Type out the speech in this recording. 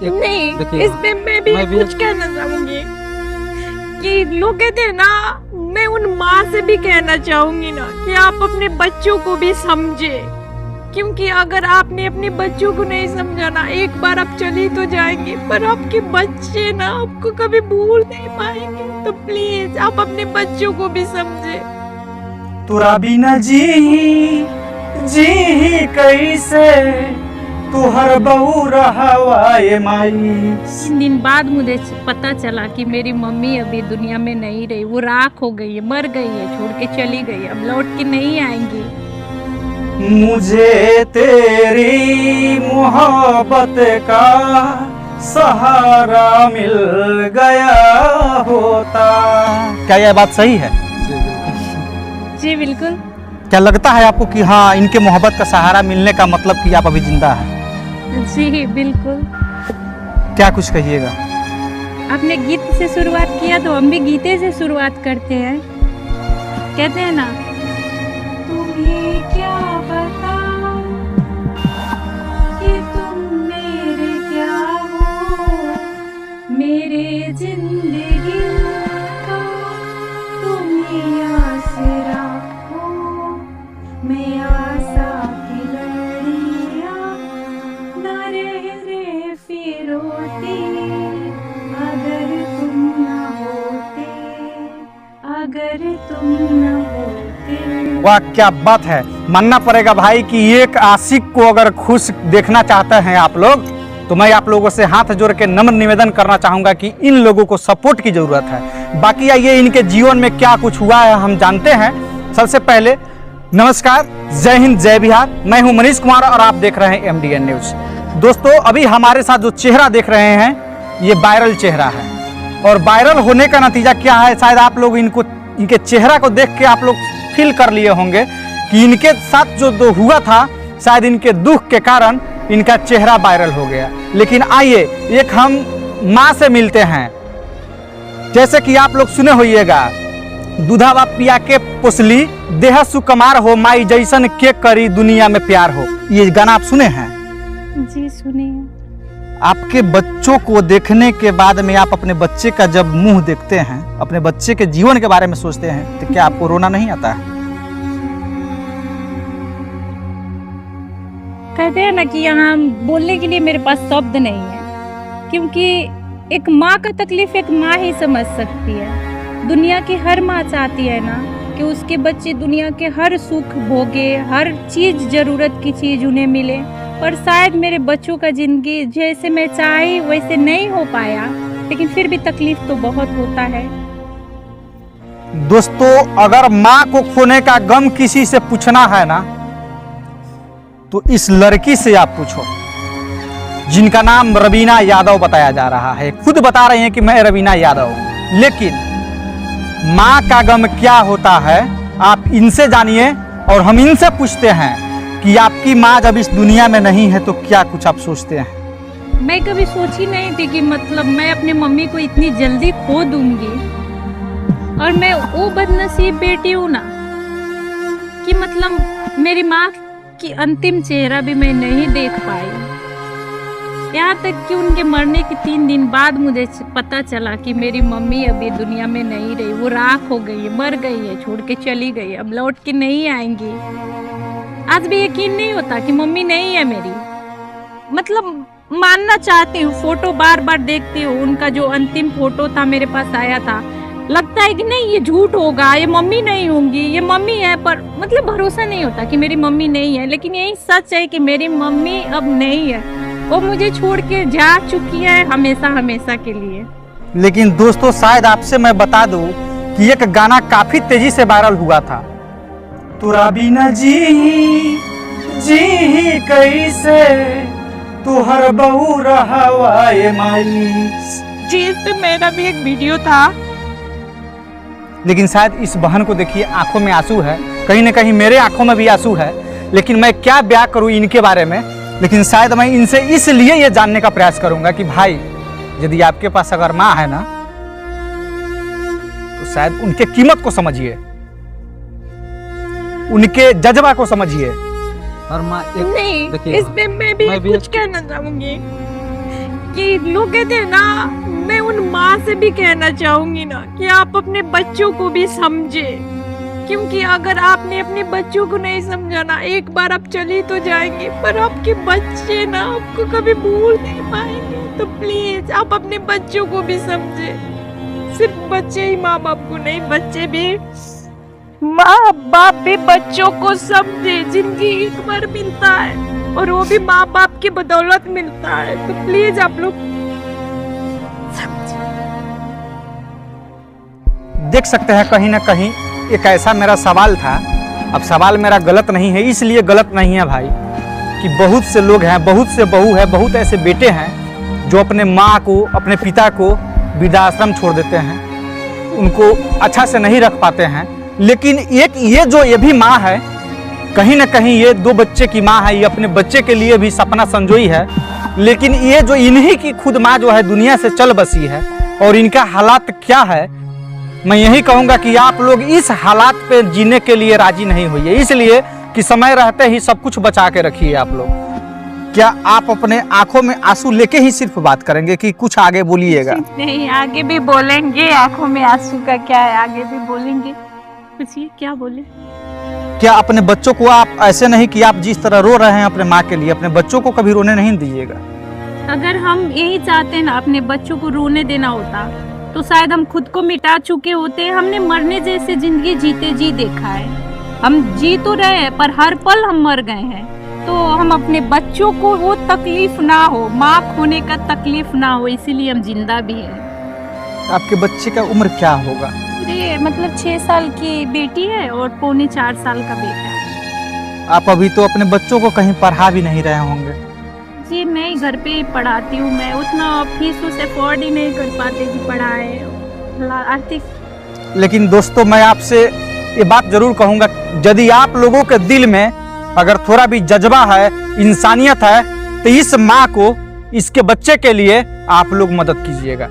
नहीं, इस पे मैं भी कुछ कहना चाहूंगी कि लोग कहते हैं ना, मैं उन माँ से भी कहना चाहूंगी ना कि आप अपने बच्चों को भी समझे, क्योंकि अगर आपने अपने बच्चों को नहीं समझा ना, एक बार आप चली तो जाएंगे पर आपके बच्चे ना आपको कभी भूल नहीं पाएंगे। तो प्लीज आप अपने बच्चों को भी समझे। तुरा बिना जी कैसे, तू हर बहू रहा ये माई। 3 दिन बाद मुझे पता चला कि मेरी मम्मी अभी दुनिया में नहीं रही, वो राख हो गई है, मर गई है, छोड़ के चली गई, अब लौट के नहीं आएंगी। मुझे तेरी मोहब्बत का सहारा मिल गया होता। क्या यह बात सही है? जी बिल्कुल। क्या लगता है आपको कि हाँ, इनके मोहब्बत का सहारा मिलने का मतलब कि आप अभी जिंदा हैं? जी बिल्कुल। क्या कुछ कहिएगा? आपने गीत से शुरुआत किया तो हम भी गीते से शुरुआत करते हैं। कहते हैं ना, तुम्हें क्या पता कि तुम मेरे क्या हो, मेरे जिंदगी का तुम ही आसरा हो, मैं आशा की लड़ियां न रह रे फिर रोती, अगर तुम न होते, अगर तुम न होते। वाह, क्या बात है। मानना पड़ेगा भाई कि एक आशिक को अगर खुश देखना चाहते हैं आप लोग, तो मैं आप लोगों से हाथ जोड़ के नम्र निवेदन करना चाहूँगा कि इन लोगों को सपोर्ट की ज़रूरत है। बाकी आइए इनके जीवन में क्या कुछ हुआ है हम जानते हैं। सबसे पहले नमस्कार, जय हिंद, जय बिहार। मैं हूं मनीष कुमार और आप देख रहे हैं MDN न्यूज़। दोस्तों, अभी हमारे साथ जो चेहरा देख रहे हैं ये वायरल चेहरा है, और वायरल होने का नतीजा क्या है, शायद आप लोग इनके चेहरा को देख के आप लोग फील कर लिए होंगे कि इनके साथ जो हुआ था, शायद इनके दुख के कारण इनका चेहरा वायरल हो गया। लेकिन आइए एक हम माँ से मिलते हैं। जैसे कि आप लोग सुने होइएगा, दूधावा पिया के पोसली, देह सुकुमार हो, माई जैसन के करी दुनिया में प्यार हो। ये गाना आप सुने हैं? जी सुनिए। आपके बच्चों को देखने के बाद में आप अपने बच्चे का जब मुंह देखते हैं, अपने बच्चे के जीवन के बारे में सोचते हैं, तो क्या आपको रोना नहीं आता है? कहते हैं ना कि यहाँ बोलने के लिए मेरे पास शब्द नहीं है, क्योंकि एक माँ का तकलीफ एक माँ ही समझ सकती है। दुनिया की हर माँ चाहती है ना कि उसके बच्चे दुनिया के हर सुख भोगे, हर चीज, जरूरत की चीज उन्हें मिले, पर शायद मेरे बच्चों का जिंदगी जैसे मैं चाही वैसे नहीं हो पाया, लेकिन फिर भी तकलीफ तो बहुत होता है। दोस्तों, अगर माँ को खोने का गम किसी से पूछना है ना, तो इस लड़की से आप पूछो, जिनका नाम रवीना यादव बताया जा रहा है। खुद बता रही हैं कि मैं रवीना यादव। लेकिन माँ का गम क्या होता है आप इनसे जानिए, और हम इनसे पूछते हैं कि आपकी माँ जब इस दुनिया में नहीं है तो क्या कुछ आप सोचते हैं? मैं कभी सोची नहीं थी कि मतलब मैं अपनी मम्मी को इतनी जल्दी खो दूंगी, और मैं वो बदनसीब बेटी हूँ ना कि मतलब मेरी माँ की अंतिम चेहरा भी मैं नहीं देख पाई। यहाँ तक कि उनके मरने के 3 दिन बाद मुझे पता चला कि मेरी मम्मी अभी दुनिया में नहीं रही, वो राख हो गई है, मर गई है, छोड़ के चली गई, अब लौट के नहीं आएंगी। आज भी यकीन नहीं होता कि मम्मी नहीं है मेरी। मतलब मानना चाहती हूँ, फोटो बार बार देखती हूँ, उनका जो अंतिम फोटो था मेरे पास आया था, लगता है कि नहीं ये झूठ होगा, ये मम्मी नहीं होंगी, ये मम्मी है, पर मतलब भरोसा नहीं होता कि मेरी मम्मी नहीं है। लेकिन यही सच है कि मेरी मम्मी अब नहीं है, वो मुझे छोड़ के जा चुकी है हमेशा हमेशा के लिए। लेकिन दोस्तों, शायद आपसे मैं बता दूं कि एक गाना काफी तेजी से वायरल हुआ था, तुरा बिना जी कैसे, तू हर बहू रहा ये माई। जी, इस पे मेरा भी एक वीडियो था। लेकिन शायद इस बहन को देखिए, आंखों में आंसू है, कहीं ना कहीं मेरे आंखों में भी आंसू है। लेकिन मैं क्या ब्याह करूं इनके बारे में। लेकिन शायद मैं इनसे इसलिए ये जानने का प्रयास करूंगा कि भाई, यदि आपके पास अगर माँ है ना, तो शायद उनके कीमत को समझिए, उनके जज्बा को समझिए। और माँ नहीं, इस पे मैं भी कुछ कहना चाहूंगी कि लोग कहते हैं ना, मैं उन माँ से भी कहना चाहूंगी ना कि आप अपने बच्चों को भी समझे, क्योंकि अगर आपने अपने बच्चों को नहीं समझा ना, एक बार आप चली तो जाएंगे पर आपके बच्चे ना आपको कभी भूल नहीं पाएंगे। तो प्लीज आप अपने बच्चों को भी समझे। सिर्फ बच्चे ही माँ बाप को नहीं, बच्चे भी माँ बाप भी बच्चों को समझे। जिंदगी एक बार मिलता है और वो भी माँ बाप की बदौलत मिलता है। तो प्लीज आप लोग देख सकते हैं कहीं ना कहीं एक ऐसा मेरा सवाल था। अब सवाल मेरा गलत नहीं है, इसलिए गलत नहीं है भाई कि बहुत से लोग हैं, बहुत से बहू है, बहुत ऐसे बेटे हैं जो अपने माँ को, अपने पिता को वृद्धाश्रम छोड़ देते हैं, उनको अच्छा से नहीं रख पाते हैं। लेकिन एक ये भी माँ है, कहीं ना कहीं ये 2 बच्चे की माँ है, ये अपने बच्चे के लिए भी सपना संजोई है। लेकिन ये जो इन्हीं की खुद माँ जो है दुनिया से चल बसी है, और इनका हालात क्या है, मैं यही कहूँगा कि आप लोग इस हालात पे जीने के लिए राजी नहीं होइए, इसलिए कि समय रहते ही सब कुछ बचा के रखिए आप लोग। क्या आप अपने आंखों में आंसू लेके ही सिर्फ बात करेंगे कि कुछ आगे बोलिएगा? नहीं, आगे भी बोलेंगे। आंखों में आंसू का क्या है, आगे भी बोलेंगे। पूछिए क्या बोले। क्या अपने बच्चों को आप ऐसे नहीं कि आप जिस तरह रो रहे हैं अपने माँ के लिए, अपने बच्चों को कभी रोने नहीं दीजिएगा? अगर हम यही चाहते ना अपने बच्चों को रोने देना होता तो शायद हम खुद को मिटा चुके होते। हमने मरने जैसे जिंदगी जीते जी देखा है। हम जी तो रहे हैं पर हर पल हम मर गए हैं। तो हम अपने बच्चों को वो तकलीफ ना हो, माँ खोने का तकलीफ ना हो, इसीलिए हम जिंदा भी हैं। आपके बच्चे का उम्र क्या होगा? ये मतलब 6 साल की बेटी है और पौने 4 साल का बेटा है। आप अभी तो अपने बच्चों को कहीं पढ़ा भी नहीं रहे होंगे? जी मैं ही घर पे ही पढ़ाती हूँ। मैं उतना फीस उसे अफोर्ड ही नहीं कर पाती कि पढ़ाए, आर्थिक। लेकिन दोस्तों मैं आपसे ये बात जरूर कहूँगा, यदि आप लोगों के दिल में अगर थोड़ा भी जज्बा है, इंसानियत है, तो इस माँ को, इसके बच्चे के लिए आप लोग मदद कीजिएगा।